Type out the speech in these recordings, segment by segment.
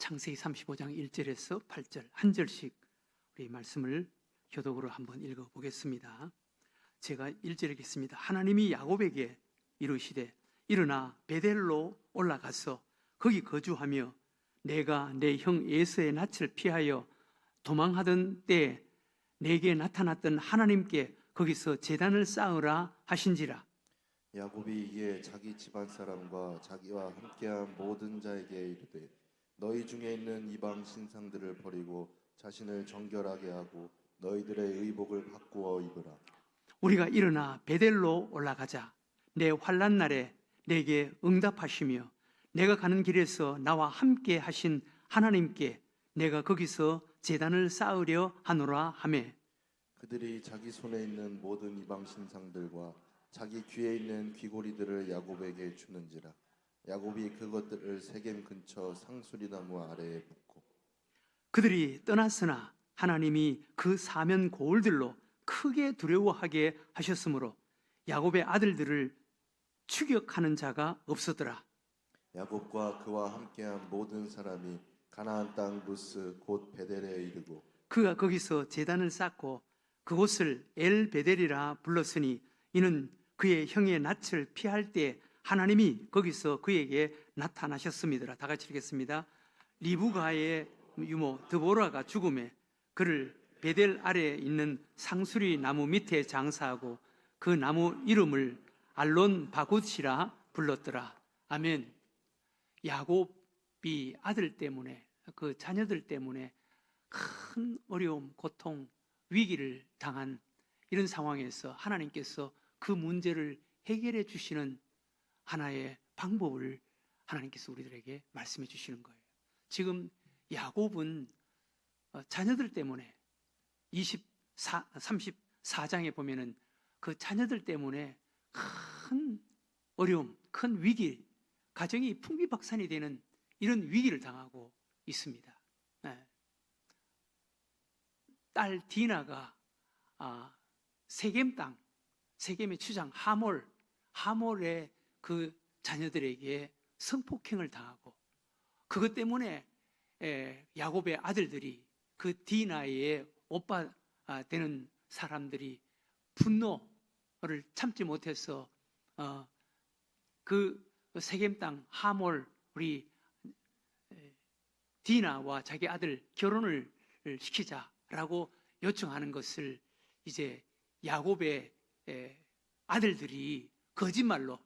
창세기 35장 1절에서 8절 한 절씩 우리 말씀을 교독으로 한번 읽어보겠습니다. 제가 1절 읽겠습니다. 하나님이 야곱에게 이르시되 일어나 베델로 올라가서 거기 거주하며 내가 내 형 에서의 낯을 피하여 도망하던 때에 내게 나타났던 하나님께 거기서 제단을 쌓으라 하신지라. 야곱이 이에 자기 집안 사람과 자기와 함께한 모든 자에게 이르되 너희 중에 있는 이방 신상들을 버리고 자신을 정결하게 하고 너희들의 의복을 바꾸어 입으라. 우리가 일어나 베델로 올라가자. 내 환난 날에 내게 응답하시며 내가 가는 길에서 나와 함께 하신 하나님께 내가 거기서 제단을 쌓으려 하노라 하매. 그들이 자기 손에 있는 모든 이방 신상들과 자기 귀에 있는 귀고리들을 야곱에게 주는지라. 야곱이 그것들을 세겜 근처 상수리나무 아래에 붓고. 그들이 떠났으나 하나님이 그 사면 고을들로 크게 두려워하게 하셨으므로 야곱의 아들들을 추격하는 자가 없었더라. 야곱과 그와 함께한 모든 사람이 가나안 땅 루스 곧 베델에 이르고 그가 거기서 제단을 쌓고 그곳을 엘베델이라 불렀으니 이는 그의 형의 낯을 피할 때 하나님이 거기서 그에게 나타나셨음이더라. 다 같이 읽겠습니다. 리브가의 유모 드보라가 죽음에 그를 베델 아래에 있는 상수리 나무 밑에 장사하고 그 나무 이름을 알론 바굿이라 불렀더라. 아멘. 야곱이 아들 때문에 그 자녀들 때문에 큰 어려움, 고통, 위기를 당한 이런 상황에서 하나님께서 그 문제를 해결해 주시는 하나의 방법을 하나님께서 우리들에게 말씀해 주시는 거예요. 지금 야곱은 자녀들 때문에 34장에 보면은 그 자녀들 때문에 큰 어려움, 큰 위기, 가정이 풍비박산이 되는 이런 위기를 당하고 있습니다. 네. 딸 디나가 세겜 땅, 세겜의 추장 하몰의 그 자녀들에게 성폭행을 당하고 그것 때문에 야곱의 아들들이 그 디나의 오빠 되는 사람들이 분노를 참지 못해서 그 세겜 땅 하몰 우리 디나와 자기 아들 결혼을 시키자라고 요청하는 것을 이제 야곱의 아들들이 거짓말로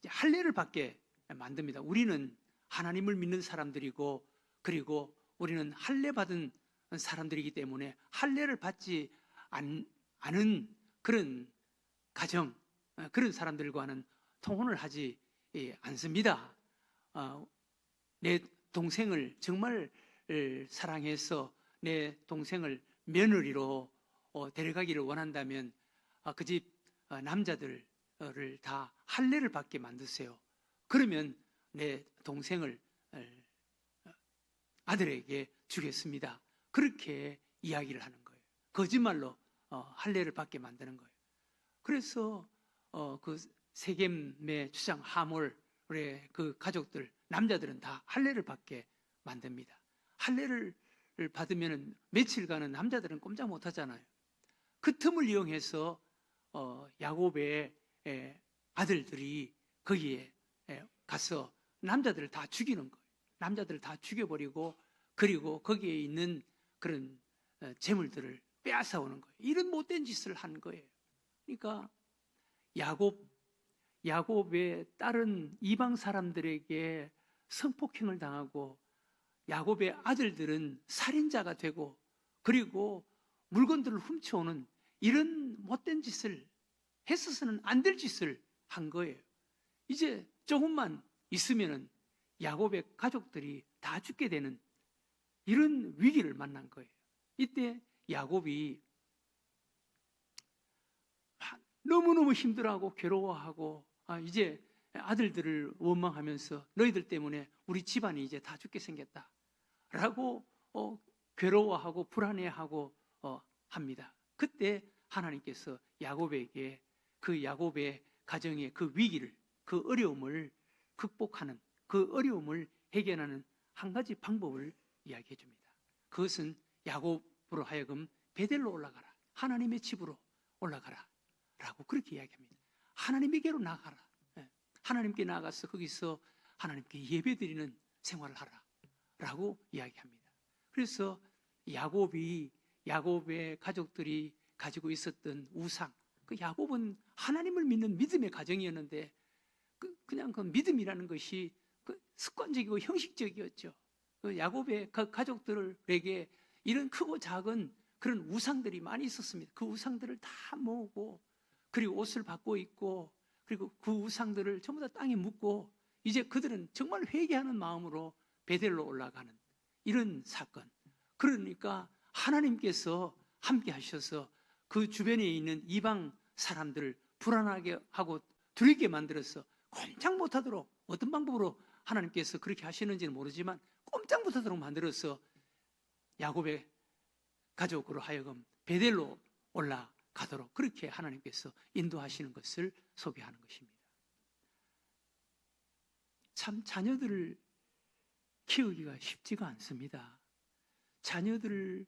할례를 받게 만듭니다. 우리는 하나님을 믿는 사람들이고 그리고 우리는 할례 받은 사람들이기 때문에 할례를 받지 않은 그런 가정, 그런 사람들과는 통혼을 하지 않습니다. 내 동생을 정말 사랑해서 내 동생을 며느리로 데려가기를 원한다면 그 집 남자들을 다 할례를 받게 만드세요. 그러면 내 동생을 아들에게 주겠습니다. 그렇게 이야기를 하는 거예요. 거짓말로 할례를 받게 만드는 거예요. 그래서 그 세겜의 주장 하몰의 그 가족들 남자들은 다 할례를 받게 만듭니다. 할례를 받으면 며칠간은 남자들은 꼼짝 못 하잖아요. 그 틈을 이용해서 야곱의 아들들이 거기에 가서 남자들을 다 죽이는 거예요. 남자들을 다 죽여버리고 그리고 거기에 있는 그런 재물들을 빼앗아 오는 거예요. 이런 못된 짓을 한 거예요. 그러니까 야곱의 딸은 이방 사람들에게 성폭행을 당하고 야곱의 아들들은 살인자가 되고 그리고 물건들을 훔쳐오는 이런 못된 짓을 했어서는 안 될 짓을 한 거예요. 이제 조금만 있으면은 야곱의 가족들이 다 죽게 되는 이런 위기를 만난 거예요. 이때 야곱이 너무너무 힘들어하고 괴로워하고 이제 아들들을 원망하면서 너희들 때문에 우리 집안이 이제 다 죽게 생겼다 라고 괴로워하고 불안해하고 합니다. 그때 하나님께서 야곱에게 그 야곱의 가정의 그 위기를 그 어려움을 극복하는 그 어려움을 해결하는 한 가지 방법을 이야기해 줍니다. 그것은 야곱으로 하여금 베델로 올라가라, 하나님의 집으로 올라가라 라고 그렇게 이야기합니다. 하나님에게로 나가라. 하나님께 나가서 거기서 하나님께 예배드리는 생활을 하라 라고 이야기합니다. 그래서 야곱의 가족들이 가지고 있었던 우상, 그 야곱은 하나님을 믿는 믿음의 가정이었는데 그냥 그 믿음이라는 것이 습관적이고 형식적이었죠. 야곱의 가족들에게 이런 크고 작은 그런 우상들이 많이 있었습니다. 그 우상들을 다 모으고 그리고 옷을 받고 입고 그리고 그 우상들을 전부 다 땅에 묻고 이제 그들은 정말 회개하는 마음으로 베델로 올라가는 이런 사건. 그러니까 하나님께서 함께 하셔서 그 주변에 있는 이방 사람들을 불안하게 하고 두렵게 만들어서 꼼짝 못하도록, 어떤 방법으로 하나님께서 그렇게 하시는지는 모르지만 꼼짝 못하도록 만들어서 야곱의 가족으로 하여금 베델로 올라가도록 그렇게 하나님께서 인도하시는 것을 소개하는 것입니다. 참 자녀들을 키우기가 쉽지가 않습니다. 자녀들을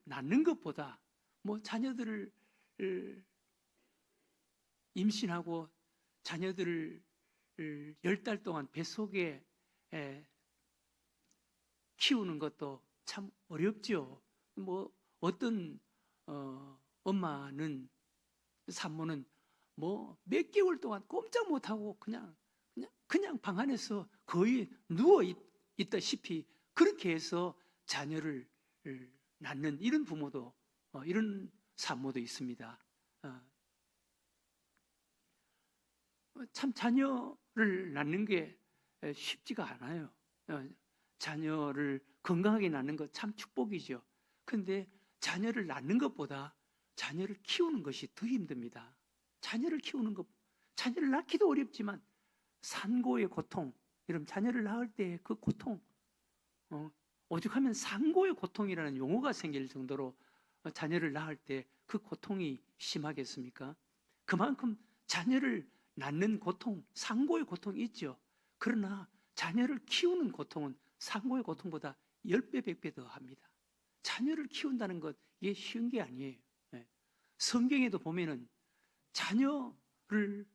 낳는 것보다 자녀들을 임신하고 자녀들을 10달 동안 뱃속에 키우는 것도 참 어렵죠. 어떤 엄마는, 산모는 몇 개월 동안 꼼짝 못하고 그냥 방 안에서 거의 누워 있다시피 그렇게 해서 자녀를 낳는 이런 부모도, 이런 산모도 있습니다. 참 자녀를 낳는 게 쉽지가 않아요. 자녀를 건강하게 낳는 것 참 축복이죠. 그런데 자녀를 낳는 것보다 자녀를 키우는 것이 더 힘듭니다. 자녀를 낳기도 어렵지만 산고의 고통, 여러분 자녀를 낳을 때 그 고통, 오죽하면 산고의 고통이라는 용어가 생길 정도로 자녀를 낳을 때 그 고통이 심하겠습니까? 그만큼 자녀를 낳는 고통, 산고의 고통이 있죠. 그러나 자녀를 키우는 고통은 산고의 고통보다 10배, 100배 더 합니다. 자녀를 키운다는 것, 이게 쉬운 게 아니에요. 성경에도 보면은 자녀를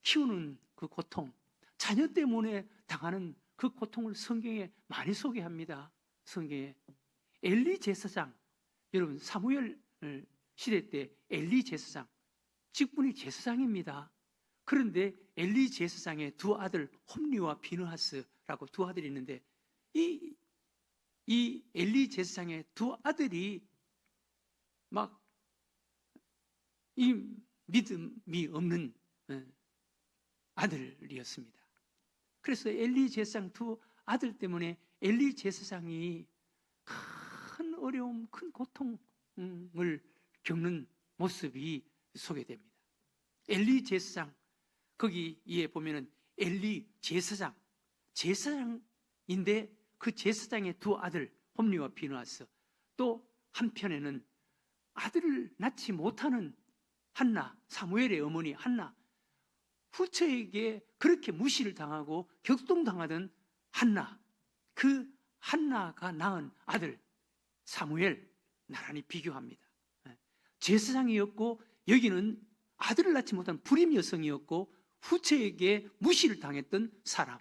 키우는 그 고통, 자녀 때문에 당하는 그 고통을 성경에 많이 소개합니다. 성경에 엘리 제사장, 여러분 사무엘 시대 때 엘리 제사장, 직분이 제사장입니다. 그런데 엘리 제사장의 두 아들 홈리와 비느하스라고 두 아들이 있는데 이 엘리 제사장의 두 아들이 막 이 믿음이 없는 아들이었습니다. 그래서 엘리 제사장 두 아들 때문에 엘리 제사장이 큰 어려움, 큰 고통을 겪는 모습이 소개됩니다. 엘리 제사장, 거기에 보면은 엘리 제사장인데 그 제사장의 두 아들 홈리와 비느하스, 또 한편에는 아들을 낳지 못하는 한나, 사무엘의 어머니 한나, 후처에게 그렇게 무시를 당하고 격동당하던 한나, 그 한나가 낳은 아들 사무엘 나란히 비교합니다. 제사장이었고 여기는 아들을 낳지 못한 불임 여성이었고 후처에게 무시를 당했던 사람,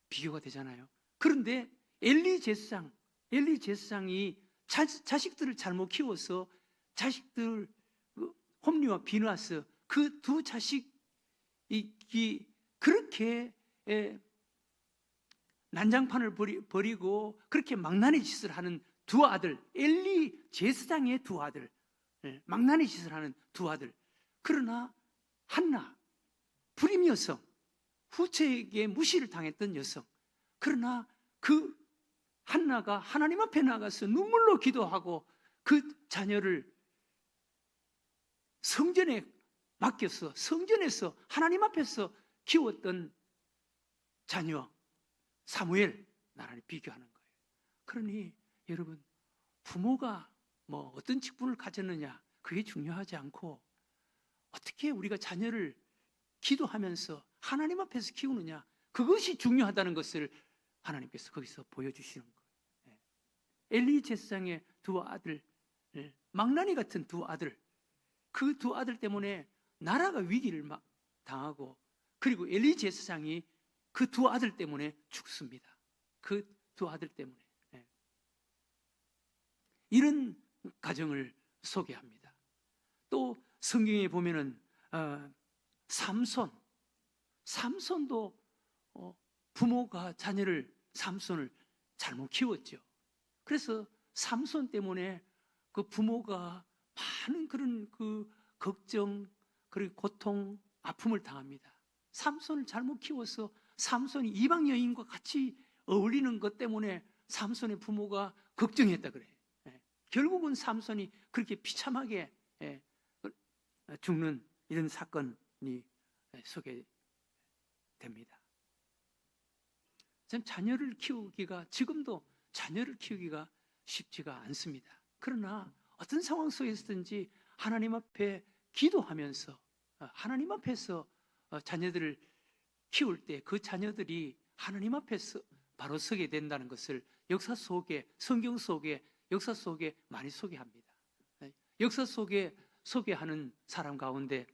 비교가 되잖아요. 그런데 엘리 제사장이 자식들을 잘못 키워서 자식들 홈리와 비느하스 그 두 자식이 그렇게 난장판을 벌이고 그렇게 망나니 짓을 하는 두 아들, 엘리 제사장의 두 아들, 망나니 짓을 하는 두 아들. 그러나 한나, 불임 여성, 후처에게 무시를 당했던 여성. 그러나 그 한나가 하나님 앞에 나가서 눈물로 기도하고 그 자녀를 성전에 맡겨서 성전에서 하나님 앞에서 키웠던 자녀 사무엘 나란히 비교하는 거예요. 그러니 여러분, 부모가 어떤 직분을 가졌느냐 그게 중요하지 않고 어떻게 우리가 자녀를 기도하면서 하나님 앞에서 키우느냐 그것이 중요하다는 것을 하나님께서 거기서 보여주시는 거예요. 엘리 제사장의 두 아들, 망나니 같은 두 아들, 그 두 아들 때문에 나라가 위기를 당하고, 그리고 엘리 제사장이 그 두 아들 때문에 죽습니다. 그 두 아들 때문에. 이런 가정을 소개합니다. 또 성경에 보면은 삼손도 부모가 삼손을 잘못 키웠죠. 그래서 삼손 때문에 그 부모가 많은 그런 그 걱정, 그리고 고통, 아픔을 당합니다. 삼손을 잘못 키워서 삼손이 이방 여인과 같이 어울리는 것 때문에 삼손의 부모가 걱정했다 그래요. 결국은 삼손이 그렇게 비참하게 죽는 이런 사건이 소개됩니다. 지금도 자녀를 키우기가 쉽지가 않습니다. 그러나 어떤 상황 속에서든지 하나님 앞에 기도하면서 하나님 앞에서 자녀들을 키울 때 그 자녀들이 하나님 앞에서 바로 서게 된다는 것을 성경 속에 역사 속에 많이 소개합니다. 역사 속에 소개하는 사람 가운데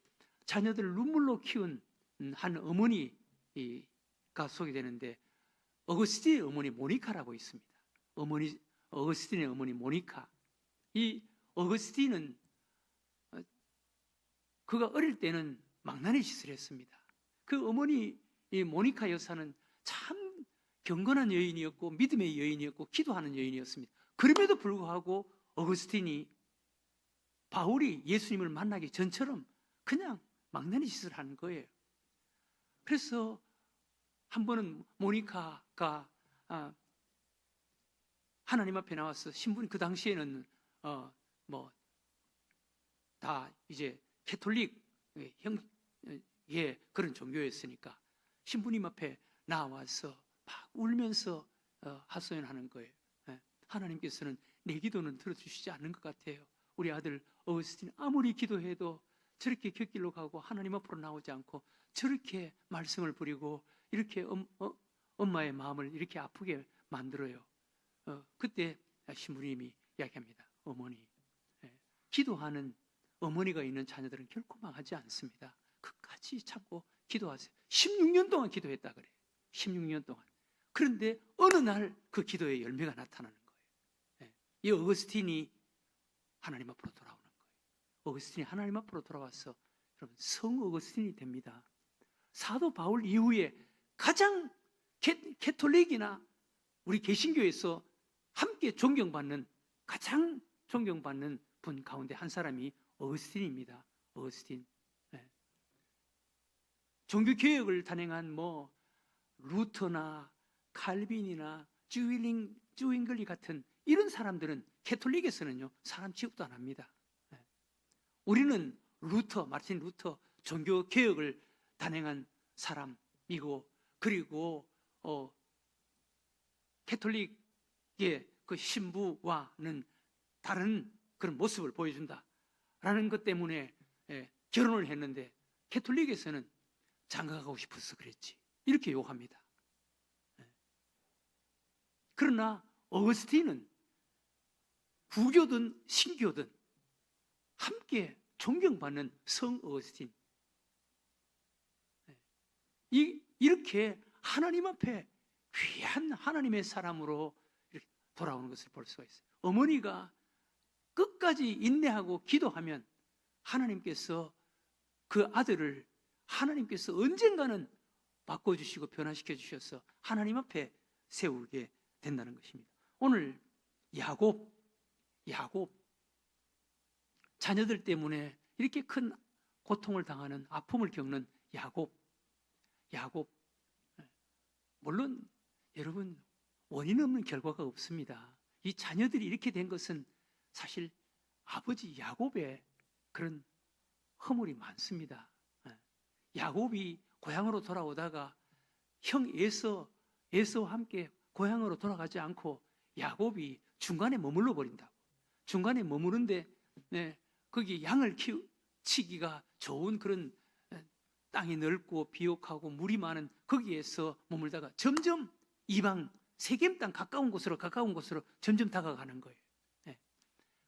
자녀들을 눈물로 키운 한 어머니가 소개되는데, 어거스틴의 어머니 모니카라고 있습니다. 어거스틴의 어머니 모니카. 이 어거스틴은 그가 어릴 때는 망나니 짓을 했습니다. 그 어머니 이 모니카 여사는 참 경건한 여인이었고 믿음의 여인이었고 기도하는 여인이었습니다. 그럼에도 불구하고 어거스틴이 바울이 예수님을 만나기 전처럼 그냥 망나니 짓을 하는 거예요. 그래서 한 번은 모니카가 하나님 앞에 나와서 신부는 그 당시에는 다 이제 캐톨릭 그런 종교였으니까 신부님 앞에 나와서 막 울면서 하소연하는 거예요. 하나님께서는 내 기도는 들어주시지 않는 것 같아요. 우리 아들 어거스틴 아무리 기도해도 저렇게 곁길로 가고 하나님 앞으로 나오지 않고 저렇게 말썽을 부리고 이렇게 엄마의 마음을 이렇게 아프게 만들어요. 그때 신부님이 이야기합니다. 어머니, 기도하는 어머니가 있는 자녀들은 결코 망하지 않습니다. 끝까지 참고 기도하세요. 16년 동안 기도했다 그래요. 16년 동안. 그런데 어느 날 그 기도의 열매가 나타나는 거예요. 이 어거스틴이 하나님 앞으로 돌아오는 거예요. 어거스틴이 하나님 앞으로 돌아와서 여러분 성 어거스틴이 됩니다. 사도 바울 이후에 가장 캐톨릭이나 우리 개신교에서 함께 가장 존경받는 분 가운데 한 사람이 어거스틴입니다. 어거스틴. 종교개혁을 단행한 루터나 칼빈이나 쭈윙글리 같은 이런 사람들은 캐톨릭에서는요 사람 취급도 안 합니다. 우리는 마르틴 루터 종교개혁을 단행한 사람이고, 그리고 캐톨릭의 그 신부와는 다른 그런 모습을 보여준다라는 것 때문에 결혼을 했는데 캐톨릭에서는 장가가고 싶어서 그랬지 이렇게 욕합니다. 그러나 어거스틴은 부교든 신교든 함께 존경받는 성 어거스틴. 이렇게 하나님 앞에 귀한 하나님의 사람으로 이렇게 돌아오는 것을 볼 수가 있어요. 어머니가 끝까지 인내하고 기도하면 하나님께서 그 아들을 하나님께서 언젠가는 바꿔주시고 변화시켜 주셔서 하나님 앞에 세우게 된다는 것입니다. 오늘 야곱 자녀들 때문에 이렇게 큰 고통을 당하는 아픔을 겪는 야곱 물론 여러분 원인 없는 결과가 없습니다. 이 자녀들이 이렇게 된 것은 사실 아버지 야곱의 그런 허물이 많습니다. 야곱이 고향으로 돌아오다가 형 에서와 함께 고향으로 돌아가지 않고 야곱이 중간에 머물러 버린다고. 중간에 머무는데 거기 양을 치기가 좋은 그런 땅이 넓고 비옥하고 물이 많은 거기에서 머물다가 점점 이방 세겜 땅 가까운 곳으로 점점 다가가는 거예요. 예.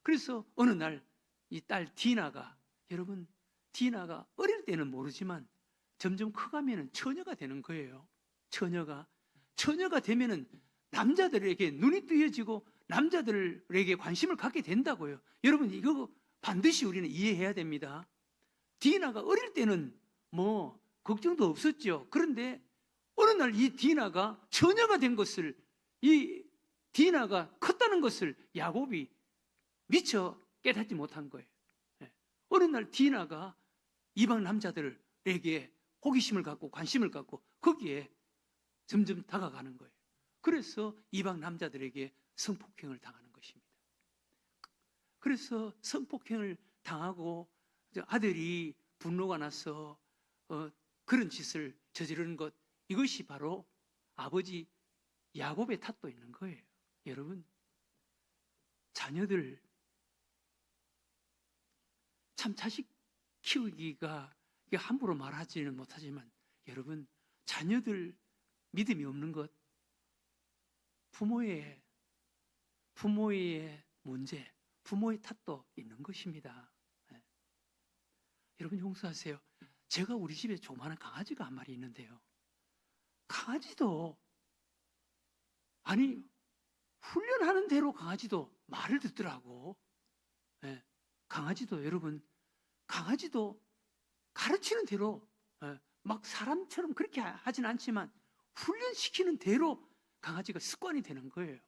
그래서 어느 날 이 딸 디나가, 여러분, 디나가 어릴 때는 모르지만 점점 커가면은 처녀가 되는 거예요. 처녀가 되면은 남자들에게 눈이 뜨여지고 남자들에게 관심을 갖게 된다고요. 여러분, 이거 반드시 우리는 이해해야 됩니다. 디나가 어릴 때는 뭐 걱정도 없었죠. 그런데 어느 날 이 디나가 처녀가 된 것을, 이 디나가 컸다는 것을 야곱이 미처 깨닫지 못한 거예요. 어느 날 디나가 이방 남자들에게 호기심을 갖고 관심을 갖고 거기에 점점 다가가는 거예요. 그래서 이방 남자들에게 성폭행을 당하는 것입니다. 그래서 성폭행을 당하고 아들이 분노가 나서 그런 짓을 저지르는 것, 이것이 바로 아버지 야곱의 탓도 있는 거예요. 여러분, 자녀들 참 자식 키우기가 함부로 말하지는 못하지만, 여러분, 자녀들 믿음이 없는 것, 부모의 문제, 부모의 탓도 있는 것입니다. 네. 여러분 용서하세요. 제가 우리 집에 조그마한 강아지가 한 마리 있는데요. 강아지도 훈련하는 대로 강아지도 말을 듣더라고. 네. 강아지도 여러분, 강아지도 가르치는 대로, 막 사람처럼 그렇게 하진 않지만 훈련시키는 대로 강아지가 습관이 되는 거예요.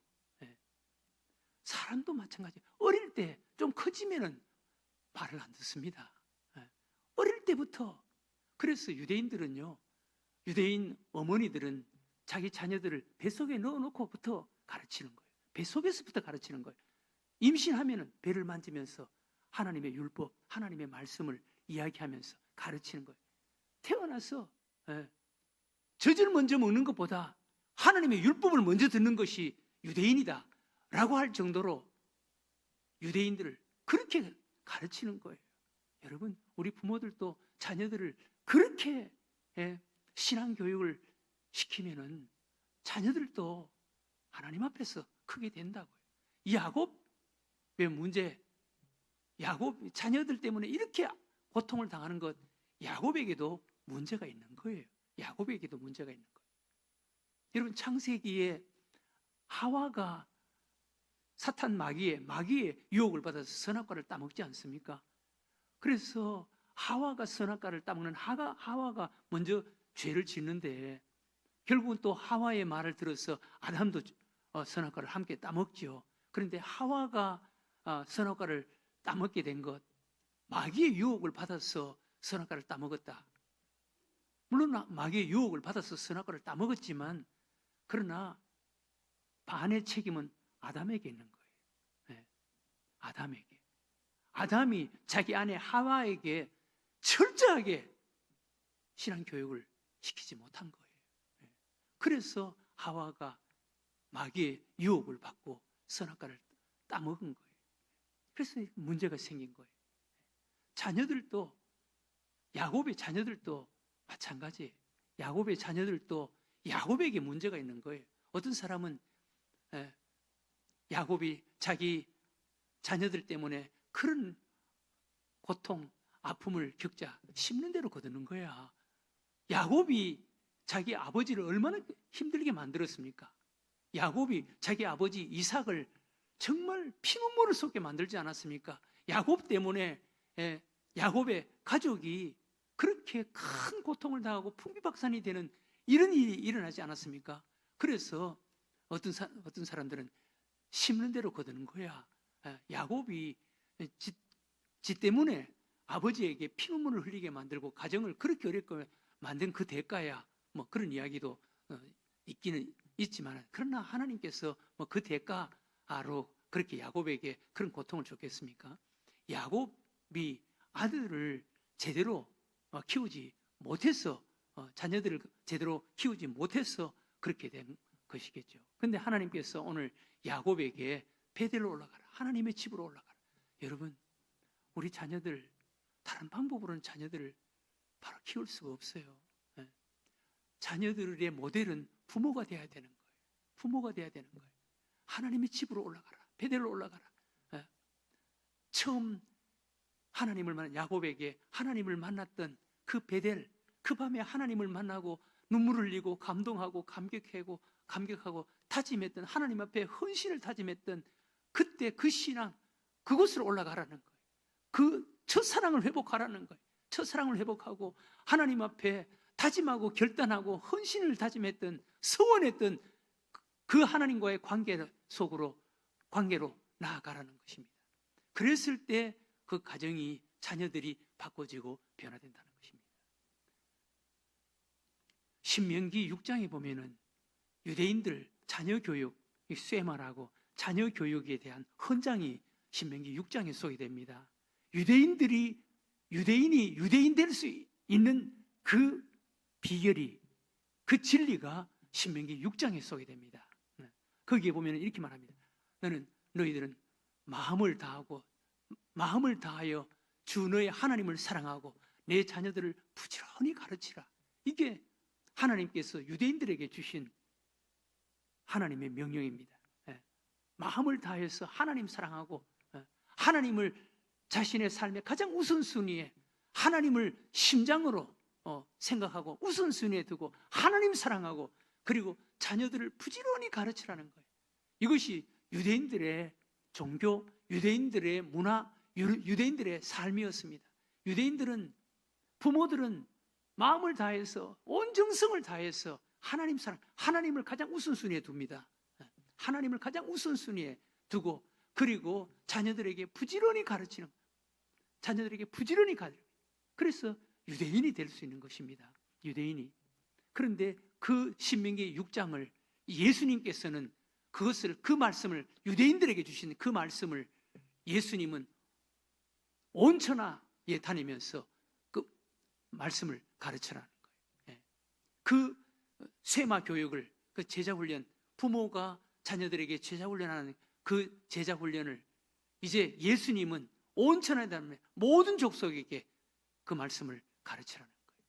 사람도 마찬가지. 어릴 때 좀 커지면은 말을 안 듣습니다. 어릴 때부터. 그래서 유대인들은요, 유대인 어머니들은 자기 자녀들을 뱃속에 넣어놓고부터 가르치는 거예요. 뱃속에서부터 가르치는 거예요. 임신하면은 배를 만지면서 하나님의 율법, 하나님의 말씀을 이야기하면서 가르치는 거예요. 태어나서 젖을 먼저 먹는 것보다 하나님의 율법을 먼저 듣는 것이 유대인이다 라고 할 정도로 유대인들을 그렇게 가르치는 거예요. 여러분, 우리 부모들도 자녀들을 그렇게 신앙교육을 시키면은 자녀들도 하나님 앞에서 크게 된다고요. 야곱의 문제, 야곱 자녀들 때문에 이렇게 고통을 당하는 것, 야곱에게도 문제가 있는 거예요. 야곱에게도 문제가 있는 거예요. 여러분, 창세기에 하와가 사탄 마귀의 유혹을 받아서 선악과를 따먹지 않습니까? 그래서 하와가 선악과를 따먹는 하와가 먼저 죄를 짓는데, 결국은 또 하와의 말을 들어서 아담도 선악과를 함께 따먹죠. 그런데 하와가 선악과를 따먹게 된 것, 마귀의 유혹을 받아서 선악과를 따먹었다. 물론 마귀의 유혹을 받아서 선악과를 따먹었지만, 그러나 반의 책임은 아담에게 있는 거예요. 아담에게. 아담이 자기 아내 하와에게 철저하게 신앙교육을 시키지 못한 거예요. 그래서 하와가 마귀의 유혹을 받고 선악과를 따먹은 거예요. 그래서 문제가 생긴 거예요. 자녀들도, 야곱의 자녀들도 마찬가지예요. 야곱의 자녀들도 야곱에게 문제가 있는 거예요. 어떤 사람은 야곱이 자기 자녀들 때문에 그런 고통, 아픔을 겪자 심는 대로 거두는 거야. 야곱이 자기 아버지를 얼마나 힘들게 만들었습니까? 야곱이 자기 아버지 이삭을 정말 피눈물을 쏟게 만들지 않았습니까? 야곱 때문에 야곱의 가족이 그렇게 큰 고통을 당하고 풍비박산이 되는 이런 일이 일어나지 않았습니까? 그래서 어떤 사람들은 심는 대로 거두는 거야. 야곱이 지 때문에 아버지에게 피눈물을 흘리게 만들고 가정을 그렇게 어렵게 만든 그 대가야. 뭐 그런 이야기도 있기는 있지만, 그러나 하나님께서 뭐 그 대가로 그렇게 야곱에게 그런 고통을 줬겠습니까? 야곱이 아들을 제대로 키우지 못해서, 자녀들을 제대로 키우지 못해서 그렇게 된 것이겠죠. 그런데 하나님께서 오늘 야곱에게 베델로 올라가라, 하나님의 집으로 올라가라. 여러분, 우리 자녀들, 다른 방법으로는 자녀들을 바로 키울 수가 없어요. 예. 자녀들의 모델은 부모가 돼야 되는 거예요. 부모가 돼야 되는 거예요. 하나님의 집으로 올라가라. 베델로 올라가라. 예. 처음 하나님을 만난 야곱에게 하나님을 만났던 그 베델, 그 밤에 하나님을 만나고 눈물을 흘리고 감동하고 감격하고 다짐했던, 하나님 앞에 헌신을 다짐했던 그때 그 신앙, 그곳으로 올라가라는 거예요. 그 첫사랑을 회복하라는 거예요. 첫사랑을 회복하고 하나님 앞에 다짐하고 결단하고 헌신을 다짐했던, 서원했던 그 하나님과의 관계로 나아가라는 것입니다. 그랬을 때 그 가정이, 자녀들이 바꿔지고 변화된다는 것입니다. 신명기 6장에 보면은 유대인들 자녀 교육, 쇠말하고 자녀 교육에 대한 헌장이 신명기 6장에 소개됩니다. 유대인이 유대인 될 수 있는 그 비결이, 그 진리가 신명기 6장에 소개됩니다. 거기에 보면 이렇게 말합니다. 너희들은 마음을 다하여 주 너의 하나님을 사랑하고 내 자녀들을 부지런히 가르치라. 이게 하나님께서 유대인들에게 주신 하나님의 명령입니다. 마음을 다해서 하나님 사랑하고, 하나님을 자신의 삶의 가장 우선순위에, 하나님을 심장으로 생각하고 우선순위에 두고 하나님 사랑하고, 그리고 자녀들을 부지런히 가르치라는 거예요. 이것이 유대인들의 종교, 유대인들의 문화, 유대인들의 삶이었습니다. 부모들은 마음을 다해서, 온 정성을 다해서 하나님 사랑, 하나님을 가장 우선순위에 둡니다. 하나님을 가장 우선순위에 두고, 그리고 자녀들에게 부지런히 가르치는, 자녀들에게 부지런히 가르치는, 그래서 유대인이 될 수 있는 것입니다. 유대인이. 그런데 그 신명기 6장을 예수님께서는 그 말씀을, 유대인들에게 주신 그 말씀을 예수님은 온 천하에 다니면서 그 말씀을 가르치라는 거예요. 그 쇠마 교육을, 그 제자 훈련, 부모가 자녀들에게 제자 훈련하는 그 제자 훈련을 이제 예수님은 온 천하에 다니는 모든 족속에게 그 말씀을 가르치라는 거예요.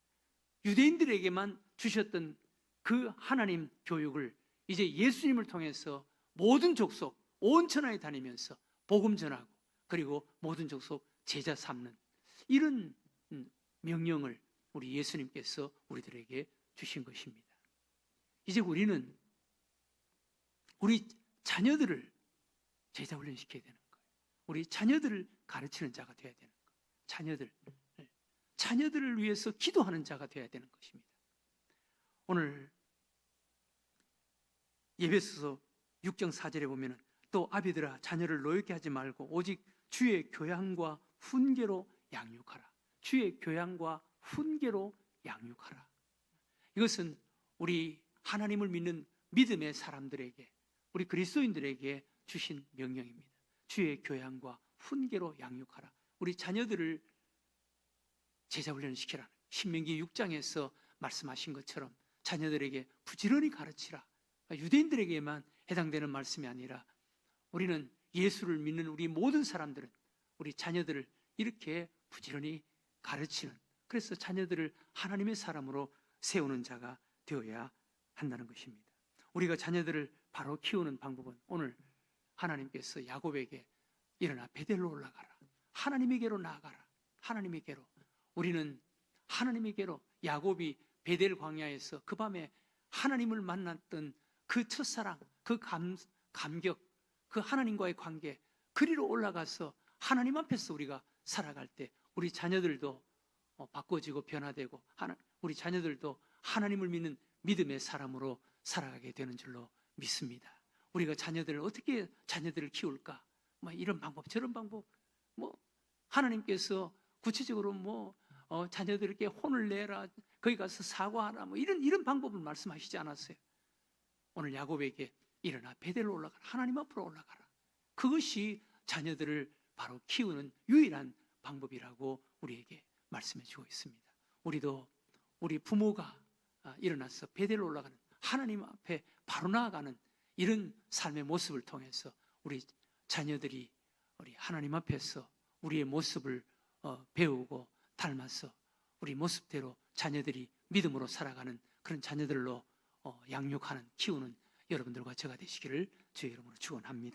유대인들에게만 주셨던 그 하나님 교육을 이제 예수님을 통해서 모든 족속, 온 천하에 다니면서 복음 전하고, 그리고 모든 족속 제자 삼는, 이런 명령을 우리 예수님께서 우리들에게 주신 것입니다. 이제 우리는 우리 자녀들을 제자 훈련시켜야 되는 거예요. 우리 자녀들을 가르치는 자가 되어야 되는 거예요. 자녀들을 위해서 기도하는 자가 되어야 되는 것입니다. 오늘 에베소서 6장 4절에 보면, 또 아비들아 자녀를 노엽게 하지 말고 오직 주의 교양과 훈계로 양육하라. 주의 교양과 훈계로 양육하라. 이것은 우리 하나님을 믿는 믿음의 사람들에게, 우리 그리스도인들에게 주신 명령입니다. 주의 교양과 훈계로 양육하라. 우리 자녀들을 제자훈련을 시키라. 신명기 6장에서 말씀하신 것처럼 자녀들에게 부지런히 가르치라. 유대인들에게만 해당되는 말씀이 아니라 우리는 예수를 믿는 우리 모든 사람들은 우리 자녀들을 이렇게 부지런히 가르치는, 그래서 자녀들을 하나님의 사람으로 세우는 자가 되어야 한다는 것입니다. 우리가 자녀들을 바로 키우는 방법은 오늘 하나님께서 야곱에게 일어나 베델로 올라가라. 하나님에게로 나아가라. 하나님에게로. 우리는 하나님에게로, 야곱이 베델 광야에서 그 밤에 하나님을 만났던 그 첫사랑, 그 감격, 그 하나님과의 관계, 그리로 올라가서 하나님 앞에서 우리가 살아갈 때 우리 자녀들도 바꿔지고 변화되고, 우리 자녀들도 하나님을 믿는 믿음의 사람으로 살아가게 되는 줄로 믿습니다. 우리가 어떻게 자녀들을 키울까? 이런 방법, 저런 방법, 하나님께서 구체적으로 자녀들에게 혼을 내라, 거기 가서 사과하라, 이런 방법을 말씀하시지 않았어요. 오늘 야곱에게 일어나 베델로 올라가라. 하나님 앞으로 올라가라. 그것이 자녀들을 바로 키우는 유일한 방법이라고 우리에게 말씀해 주고 있습니다. 우리도 우리 부모가 일어나서 베델로 올라가는, 하나님 앞에 바로 나아가는 이런 삶의 모습을 통해서 우리 자녀들이 우리 하나님 앞에서 우리의 모습을 배우고 닮아서 우리 모습대로 자녀들이 믿음으로 살아가는 그런 자녀들로 양육하는 키우는 여러분들과 제가 되시기를 주의 이름으로 축원합니다.